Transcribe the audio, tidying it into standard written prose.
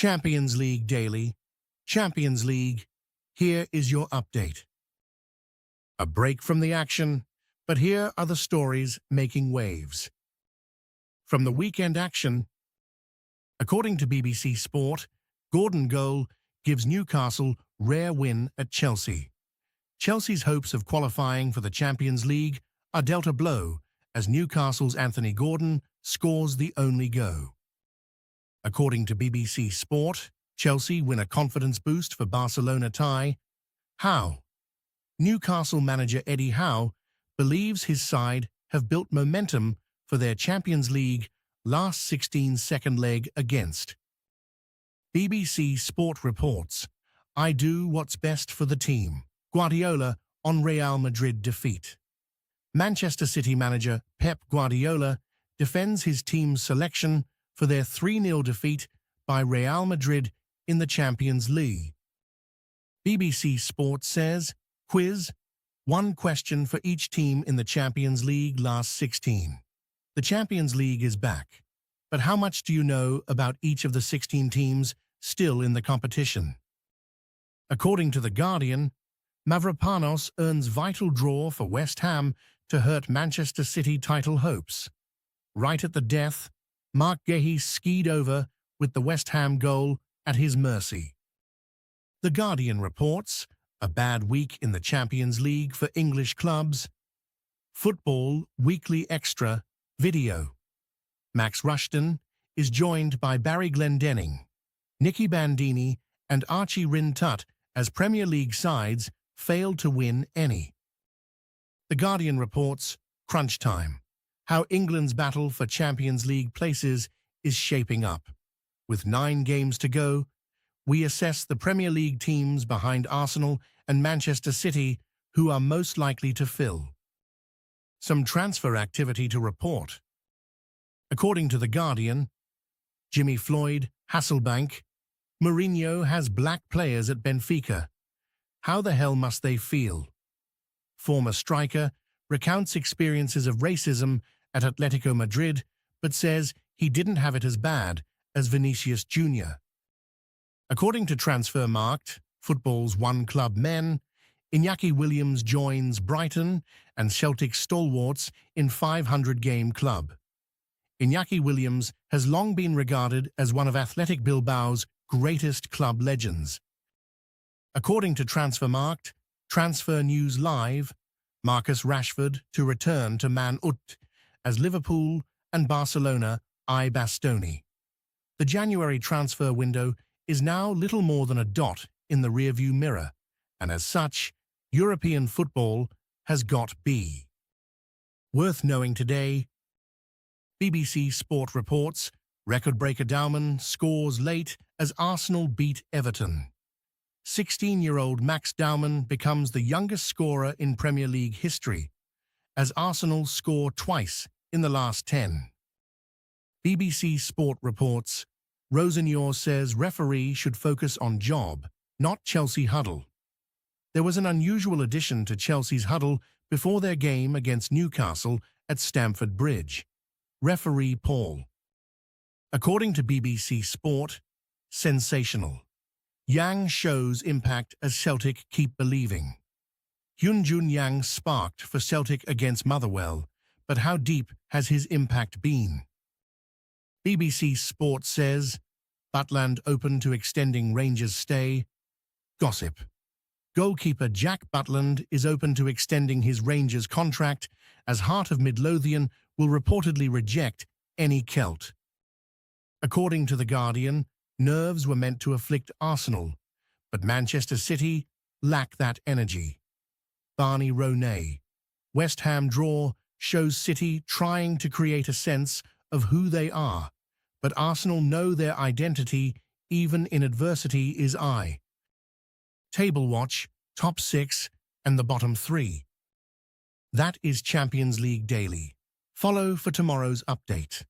Champions League Daily. Champions League. Here is your update. A break from the action, but here are the stories making waves. From the weekend action, according to BBC Sport, Gordon goal gives Newcastle rare win at Chelsea. Chelsea's hopes of qualifying for the Champions League are dealt a blow as Newcastle's Anthony Gordon scores the only go. According to BBC Sport, Chelsea win a confidence boost for Barcelona tie. Howe. Newcastle manager Eddie Howe believes his side have built momentum for their Champions League last 16 second leg against. BBC Sport reports, I do what's best for the team. Guardiola on Real Madrid defeat. Manchester City manager Pep Guardiola defends his team's selection for their 3-0 defeat by Real Madrid in the Champions League. BBC Sport says, quiz, one question for each team in the Champions League last 16. The Champions League is back, but how much do you know about each of the 16 teams still in the competition? According to The Guardian, Mavropanos earns vital draw for West Ham to hurt Manchester City title hopes. Right at the death, Mark Guehi skied over with the West Ham goal at his mercy. The Guardian reports, a bad week in the Champions League for English clubs. Football Weekly Extra video. Max Rushton is joined by Barry Glendenning, Nicky Bandini and Archie Rintut as Premier League sides failed to win any. The Guardian reports, crunch time, how England's battle for Champions League places is shaping up. With 9 games to go, we assess the Premier League teams behind Arsenal and Manchester City who are most likely to fill. Some transfer activity to report. According to The Guardian, Jimmy Floyd Hasselbaink, Mourinho has black players at Benfica. How the hell must they feel? Former striker recounts experiences of racism at Atletico Madrid, but says he didn't have it as bad as Vinicius Jr. According to Transfermarkt, football's one-club men, Iñaki Williams joins Brighton and Celtic stalwarts in 500-game club. Iñaki Williams has long been regarded as one of Athletic Bilbao's greatest club legends. According to Transfermarkt, Transfer News Live, Marcus Rashford to return to Man Utd as Liverpool and Barcelona eye Bastoni. The January transfer window is now little more than a dot in the rearview mirror, and as such, European football has got B. Worth knowing today, BBC Sport reports, record-breaker Dowman scores late as Arsenal beat Everton. 16-year-old Max Dowman becomes the youngest scorer in Premier League history, as Arsenal score twice in the last 10. BBC Sport reports, Rosenior says referee should focus on job, not Chelsea huddle. There was an unusual addition to Chelsea's huddle before their game against Newcastle at Stamford Bridge. Referee Paul. According to BBC Sport, sensational. Yang shows impact as Celtic keep believing. Hyunjun Yang sparked for Celtic against Motherwell, but how deep has his impact been? BBC Sport says, Butland open to extending Rangers' stay. Gossip. Goalkeeper Jack Butland is open to extending his Rangers contract as Heart of Midlothian will reportedly reject any Celt. According to The Guardian, nerves were meant to afflict Arsenal, but Manchester City lack that energy. Barney Ronay. West Ham draw shows City trying to create a sense of who they are, but Arsenal know their identity even in adversity is I. Table watch, top 6 and the bottom 3. That is Champions League Daily. Follow for tomorrow's update.